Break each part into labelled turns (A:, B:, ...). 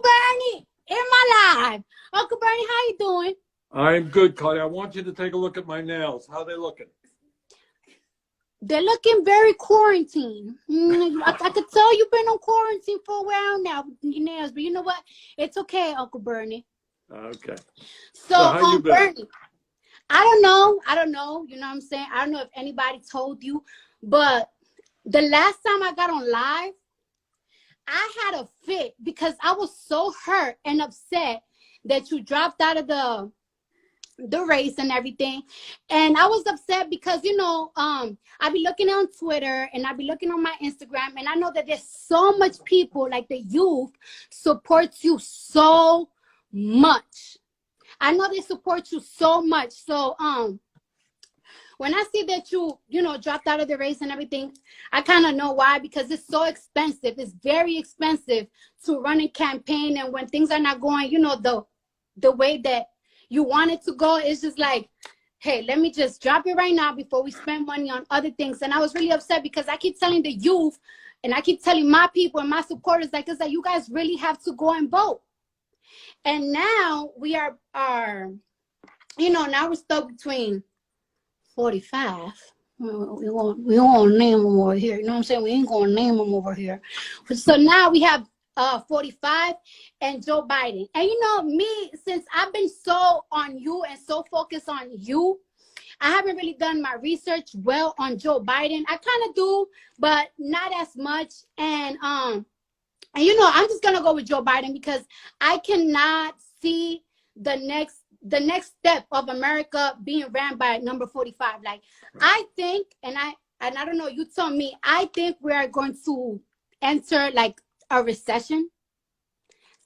A: Bernie in my life. Uncle Bernie, how you doing?
B: I'm good, Cardi. I want you to take a look at my nails. How are they looking?
A: They're looking very quarantined. I could tell you've been on quarantine for a while now with your nails, but you know what? It's okay, Uncle Bernie.
B: Okay.
A: So,
B: how you been?
A: Bernie, I don't know. You know what I'm saying? I don't know if anybody told you, but the last time I got on live, I had a fit because I was so hurt and upset that you dropped out of the race and everything. And I was upset because, I be looking on Twitter and I be looking on my Instagram, and I know that there's so much people, like the youth, supports you so much. I know they support you so much. So when I see that you dropped out of the race and everything, I kind of know why, because it's so expensive. It's very expensive to run a campaign, and when things are not going, the way that you want it to go, it's just like, hey, let me just drop it right now before we spend money on other things. And I was really upset because I keep telling the youth and I keep telling my people and my supporters, like, it's like, you guys really have to go and vote. And now we are now we're stuck between 45. We won't name them over here. You know what I'm saying? We ain't going to name them over here. So now we have 45 and Joe Biden. And me, since I've been so on you and so focused on you, I haven't really done my research well on Joe Biden. I kind of do, but not as much. And I'm just gonna go with Joe Biden because I cannot see the next step of America being ran by number 45. Like, I think, and I don't know, you tell me, I think we are going to enter like a recession.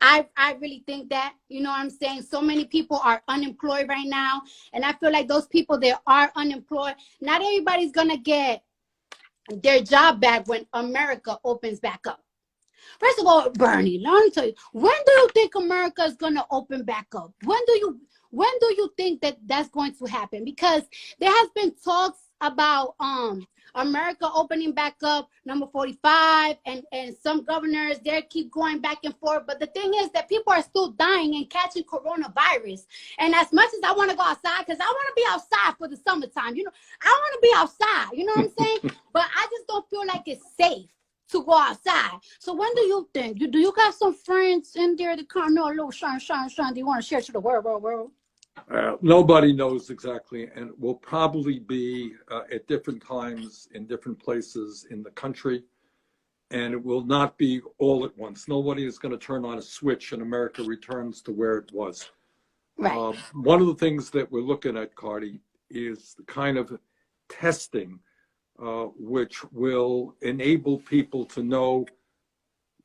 A: I really think that, you know what I'm saying? So many people are unemployed right now. And I feel like those people that are unemployed, not everybody's going to get their job back when America opens back up. First of all, Bernie, let me tell you, when do you think America is going to open back up? When do you think that that's going to happen? Because there has been talks about America opening back up, number 45, and some governors there keep going back and forth. But the thing is that people are still dying and catching coronavirus. And as much as I want to go outside, because I want to be outside for the summertime, I want to be outside, you know what I'm saying? But I just don't feel like it's safe to go outside. So when do you think? Do you got some friends in there that kind of know a little shine? Do you want to share to the world?
B: Nobody knows exactly, and will probably be at different times in different places in the country, and it will not be all at once. Nobody is going to turn on a switch and America returns to where it was.
A: Right.
B: One of the things that we're looking at, Cardi, is the kind of testing which will enable people to know,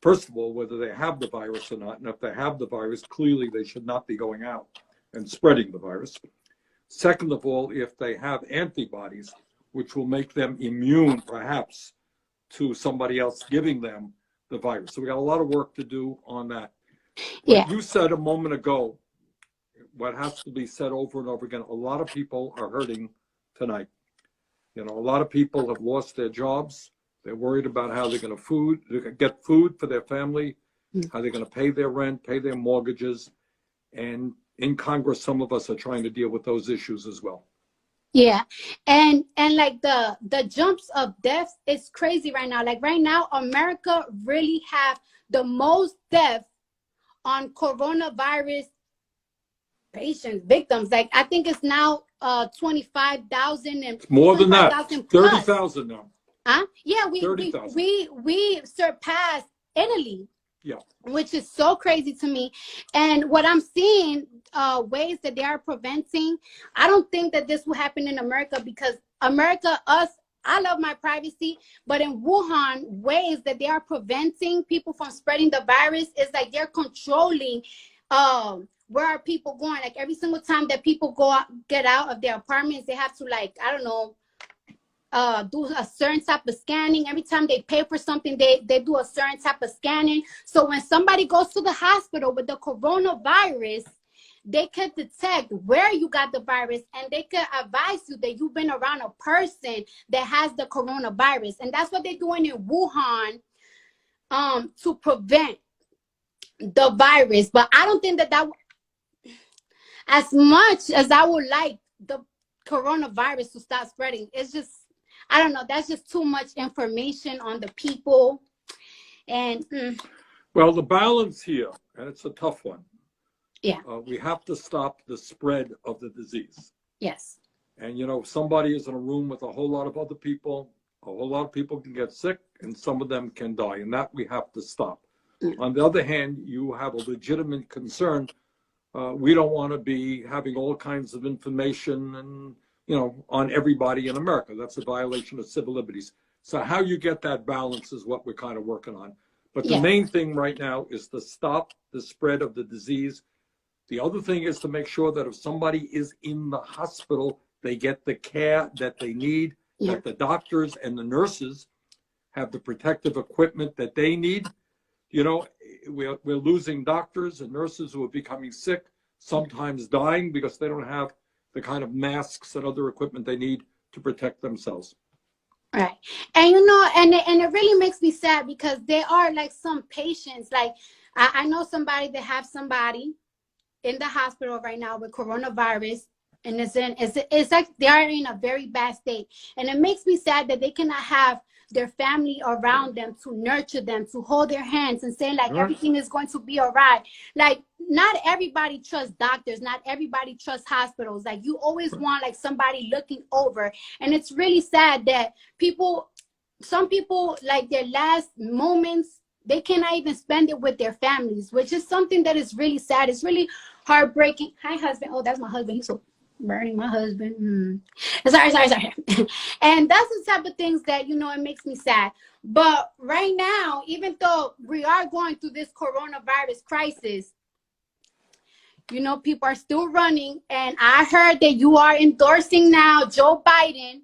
B: first of all, whether they have the virus or not, and if they have the virus, clearly they should not be going out and spreading the virus. Second of all, if they have antibodies, which will make them immune, perhaps, to somebody else giving them the virus. So we got a lot of work to do on that.
A: Yeah.
B: What you said a moment ago, what has to be said over and over again, a lot of people are hurting tonight. A lot of people have lost their jobs. They're worried about how they're going to get food for their family, how they're going to pay their rent, pay their mortgages. And in Congress, some of us are trying to deal with those issues as well.
A: Yeah. And like the jumps of deaths is crazy right now. Like right now, America really have the most deaths on coronavirus patients, victims. Like I think it's now 25,000 and
B: more than that. 30,000 now.
A: Yeah, we surpassed Italy.
B: Yeah.
A: Which is so crazy to me. And what I'm seeing, ways that they are preventing, I don't think that this will happen in America, because America, I love my privacy, but in Wuhan, ways that they are preventing people from spreading the virus is like they're controlling where are people going. Like every single time that people get out of their apartments, they have to, like, I don't know, do a certain type of scanning. Every time they pay for something, they do a certain type of scanning. So when somebody goes to the hospital with the coronavirus, they can detect where you got the virus, and they can advise you that you've been around a person that has the coronavirus. And that's what they're doing in Wuhan to prevent the virus. But I don't think that as much as I would like the coronavirus to stop spreading, it's just, I don't know, that's just too much information on the people. And
B: well, the balance here, and it's a tough one.
A: yeah.
B: We have to stop the spread of the disease.
A: Yes.
B: And, you know, if somebody is in a room with a whole lot of other people, a whole lot of people can get sick and some of them can die. And that we have to stop. On the other hand, you have a legitimate concern. We don't want to be having all kinds of information and, you know, on everybody in America. That's a violation of civil liberties. So how you get that balance is what we're kind of working on. But the main thing right now is to stop the spread of the disease. The other thing is to make sure that if somebody is in the hospital, they get the care that they need, that the doctors and the nurses have the protective equipment that they need. You know, we're losing doctors and nurses who are becoming sick, sometimes dying because they don't have the kind of masks and other equipment they need to protect themselves.
A: Right. And, you know, and it really makes me sad because there are like some patients, like I know somebody that have somebody in the hospital right now with coronavirus, and it's like they are in a very bad state. And it makes me sad that they cannot have their family around them to nurture them, to hold their hands and say like everything is going to be all right. Like not everybody trusts doctors, not everybody trusts hospitals. Like you always want like somebody looking over. And it's really sad that some people like their last moments, they cannot even spend it with their families, which is something that is really sad. It's really heartbreaking. Hi, husband. Oh, that's my husband. He's so burning my husband. Sorry. And that's the type of things that, you know, it makes me sad. But right now, even though we are going through this coronavirus crisis, you know, people are still running. And I heard that you are endorsing now Joe Biden.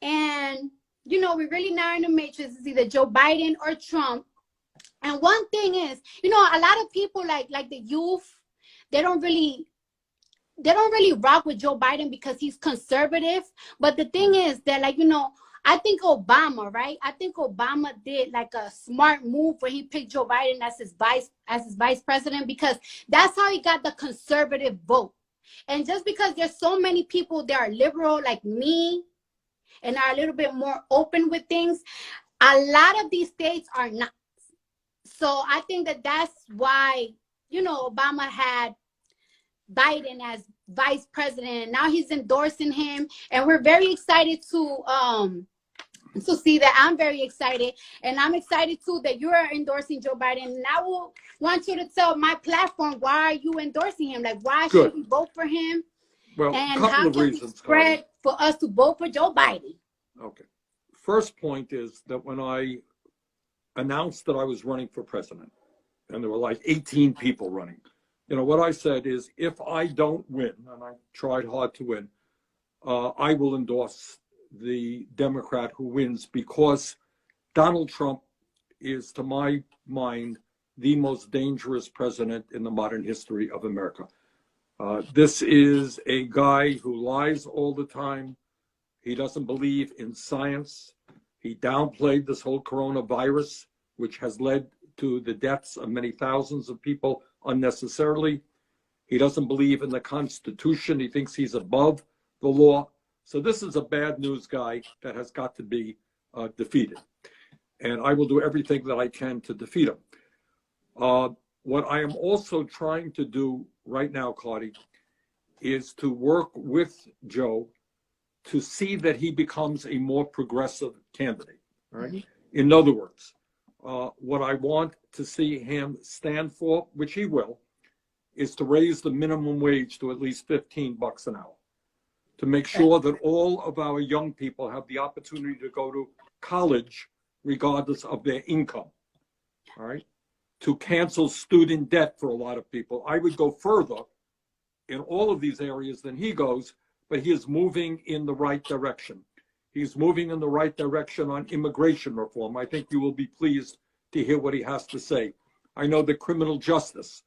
A: And, you know, we're really now in the matrix. It's either Joe Biden or Trump. And one thing is, you know, a lot of people like the youth, they don't really rock with Joe Biden because he's conservative. But the thing is that, like, you know, I think Obama, right? I think Obama did like a smart move when he picked Joe Biden as his vice president, because that's how he got the conservative vote. And just because there's so many people that are liberal like me and are a little bit more open with things, a lot of these states are not. So I think that that's why, you know, Obama had Biden as vice president, and now he's endorsing him, and we're very excited to see that. I'm very excited, and I'm excited too that you are endorsing Joe Biden. And I will want you to tell my platform, why are you endorsing him? Like, why should we vote for him?
B: Well,
A: and
B: a couple
A: how
B: of
A: can
B: reasons,
A: we spread for us to vote for Joe Biden?
B: Okay. First point is that when I announced that I was running for president, and there were like 18 people running, you know, what I said is, if I don't win, and I tried hard to win, I will endorse the Democrat who wins, because Donald Trump is, to my mind, the most dangerous president in the modern history of America. This is a guy who lies all the time. He doesn't believe in science. He downplayed this whole coronavirus, which has led to the deaths of many thousands of people unnecessarily. He doesn't believe in the Constitution. He thinks he's above the law. So this is a bad news guy that has got to be defeated. And I will do everything that I can to defeat him. What I am also trying to do right now, Claudia, is to work with Joe to see that he becomes a more progressive candidate. All right. In other words, what I want to see him stand for, which he will, is to raise the minimum wage to at least $15 an hour, to make sure that all of our young people have the opportunity to go to college regardless of their income. All right. To cancel student debt for a lot of people. I would go further in all of these areas than he goes, but he is moving in the right direction. He's moving in the right direction on immigration reform. I think you will be pleased to hear what he has to say. I know that criminal justice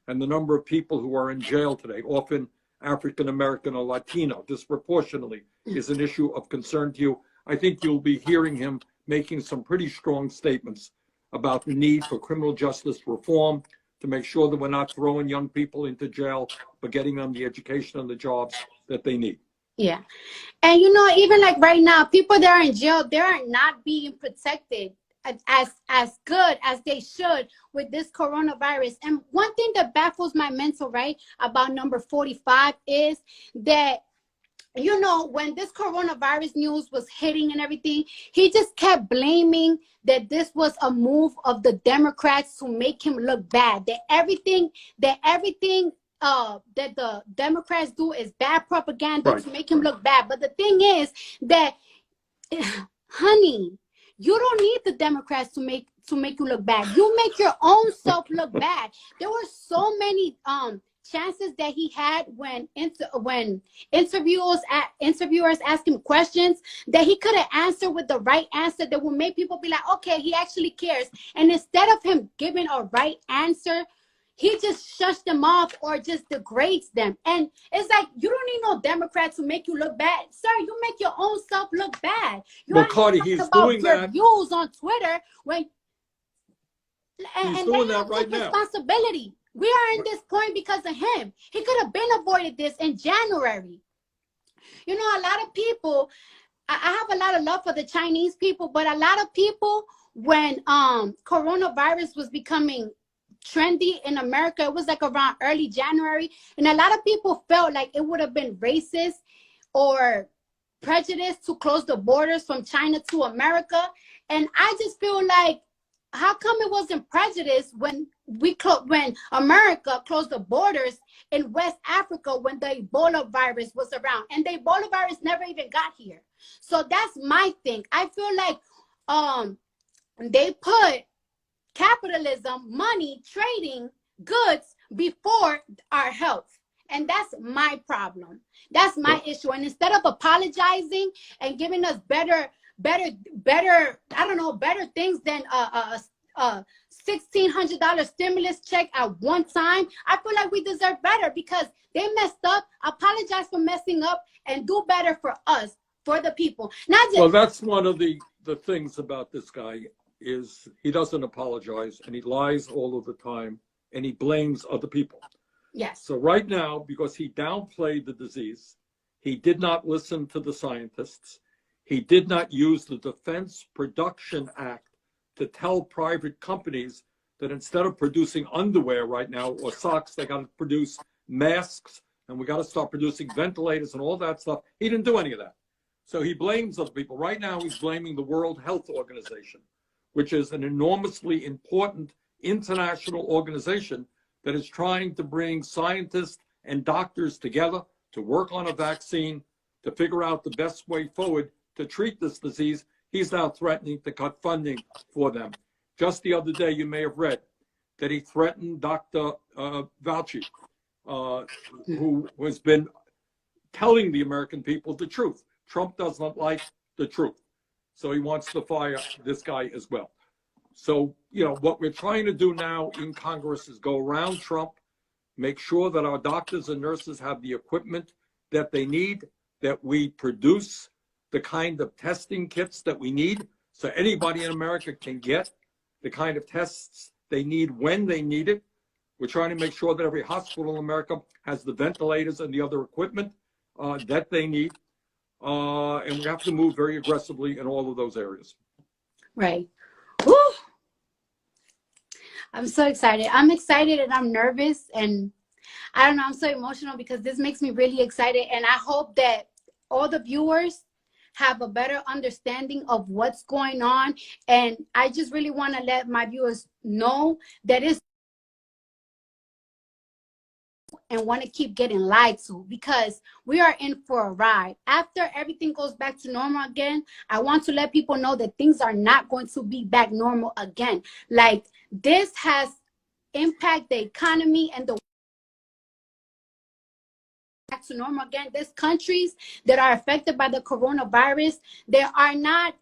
B: and the number of people who are in jail today, often African American or Latino, disproportionately, is an issue of concern to you. I think you'll be hearing him making some pretty strong statements about the need for criminal justice reform to make sure that we're not throwing young people into jail, but getting them the education and the jobs that they need.
A: Yeah. And even like right now, people that are in jail, they are not being protected as good as they should with this coronavirus. And one thing that baffles my mental, right, about number 45 is that, when this coronavirus news was hitting and everything, he just kept blaming that this was a move of the Democrats to make him look bad, that everything that the Democrats do is bad propaganda, right, to make him look bad. But the thing is that, honey, you don't need the Democrats to make you look bad. You make your own self look bad. There were so many chances that he had when interviewers asked him questions that he could have answered with the right answer that would make people be like, okay, he actually cares. And instead of him giving a right answer, he just shuts them off or just degrades them. And it's like, you don't need no Democrats to make you look bad. Sir, you make your own self look bad. You
B: well, Cardi, he's doing that.
A: Views on Twitter
B: he's doing that right now.
A: Responsibility. We are in this point because of him. He could have been avoided this in January. A lot of people, I have a lot of love for the Chinese people, but a lot of people, when coronavirus was becoming trendy in America, it was like around early January, and a lot of people felt like it would have been racist or prejudiced to close the borders from China to America. And I just feel like, how come it wasn't prejudice when America closed the borders in West Africa when the Ebola virus was around, and the Ebola virus never even got here? So that's my thing. I feel like they put capitalism, money, trading goods before our health. And that's my problem. That's my issue. And instead of apologizing and giving us better, I don't know, better things than $1,600 stimulus check at one time, I feel like we deserve better because they messed up. Apologize for messing up and do better for us, for the people. Not just—
B: well, that's one of the things about this guy is he doesn't apologize, and he lies all of the time, and he blames other people.
A: Yes.
B: So right now, because he downplayed the disease, he did not listen to the scientists, he did not use the Defense Production Act to tell private companies that instead of producing underwear right now or socks, they got to produce masks, and we got to start producing ventilators and all that stuff. He didn't do any of that. So he blames other people. Right now, he's blaming the World Health Organization, which is an enormously important international organization that is trying to bring scientists and doctors together to work on a vaccine, to figure out the best way forward to treat this disease. He's now threatening to cut funding for them. Just the other day, you may have read that he threatened Dr. Fauci, who has been telling the American people the truth. Trump does not like the truth. So he wants to fire this guy as well. So, what we're trying to do now in Congress is go around Trump, make sure that our doctors and nurses have the equipment that they need, that we produce the kind of testing kits that we need so anybody in America can get the kind of tests they need when they need it. We're trying to make sure that every hospital in America has the ventilators and the other equipment that they need. And we have to move very aggressively in all of those areas.
A: Right. Woo! I'm so excited. I'm excited and I'm nervous, and I don't know, I'm so emotional because this makes me really excited. And I hope that all the viewers have a better understanding of what's going on. And I just really want to let my viewers know that it's and want to keep getting lied to, because we are in for a ride. After everything goes back to normal again, I want to let people know that things are not going to be back normal again. Like, this has impacted the economy and the back to normal again. There's countries that are affected by the coronavirus. They are not,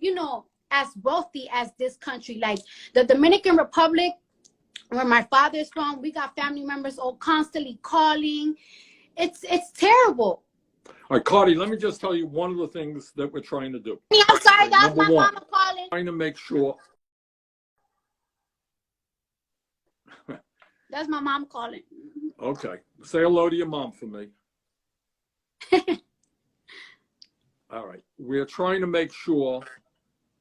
A: as wealthy as this country. Like the Dominican Republic, where my father's from, we got family members all constantly calling. It's terrible.
B: All right, Cardi, let me just tell you one of the things that we're trying to do.
A: I'm sorry, that's my
B: Number one,
A: mama calling.
B: Trying to make sure
A: That's my mom calling.
B: Okay. Say hello to your mom for me. All right. We're trying to make sure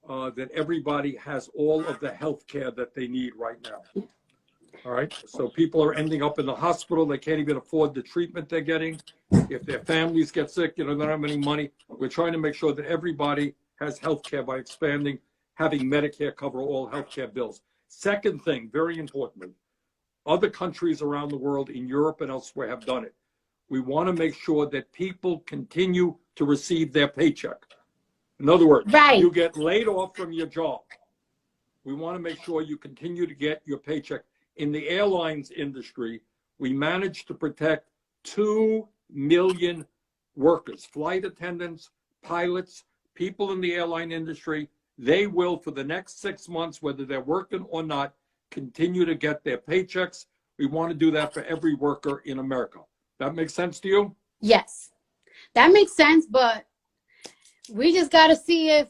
B: that everybody has all of the health care that they need right now. All right. So people are ending up in the hospital. They can't even afford the treatment they're getting. If their families get sick, they don't have any money. We're trying to make sure that everybody has health care by having Medicare cover all health care bills. Second thing, very importantly, other countries around the world in Europe and elsewhere have done it. We want to make sure that people continue to receive their paycheck. In other words,
A: Right.
B: You get laid off from your job. We want to make sure you continue to get your paycheck. In the airlines industry, we managed to protect 2 million workers, flight attendants, pilots, people in the airline industry. They will, for the next 6 months, whether they're working or not, continue to get their paychecks. We want to do that for every worker in America. That makes sense to you?
A: Yes, that makes sense, but we just got to see if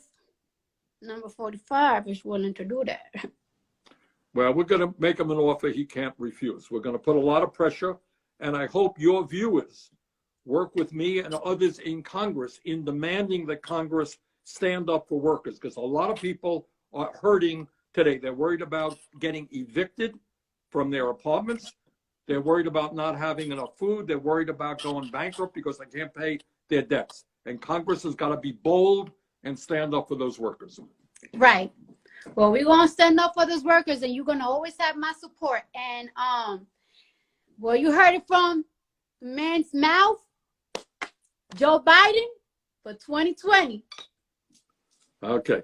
A: number 45 is willing to do that.
B: Well, we're going to make him an offer he can't refuse. We're going to put a lot of pressure, and I hope your viewers work with me and others in Congress in demanding that Congress stand up for workers, because a lot of people are hurting today. They're worried about getting evicted from their apartments. They're worried about not having enough food. They're worried about going bankrupt because they can't pay their debts. And Congress has got to be bold and stand up for those workers.
A: Right. Well, we're going to stand up for those workers, and you're going to always have my support. And, well, you heard it from man's mouth, Joe Biden for 2020.
B: Okay.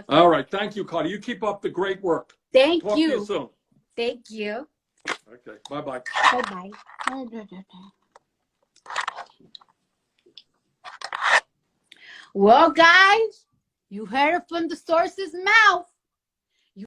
B: All right. Thank you, Cardi. You keep up the great work.
A: Thank
B: Talk
A: you.
B: to you soon.
A: Thank you.
B: Okay. Bye-bye.
A: Bye-bye. Well, guys, you heard it from the source's mouth.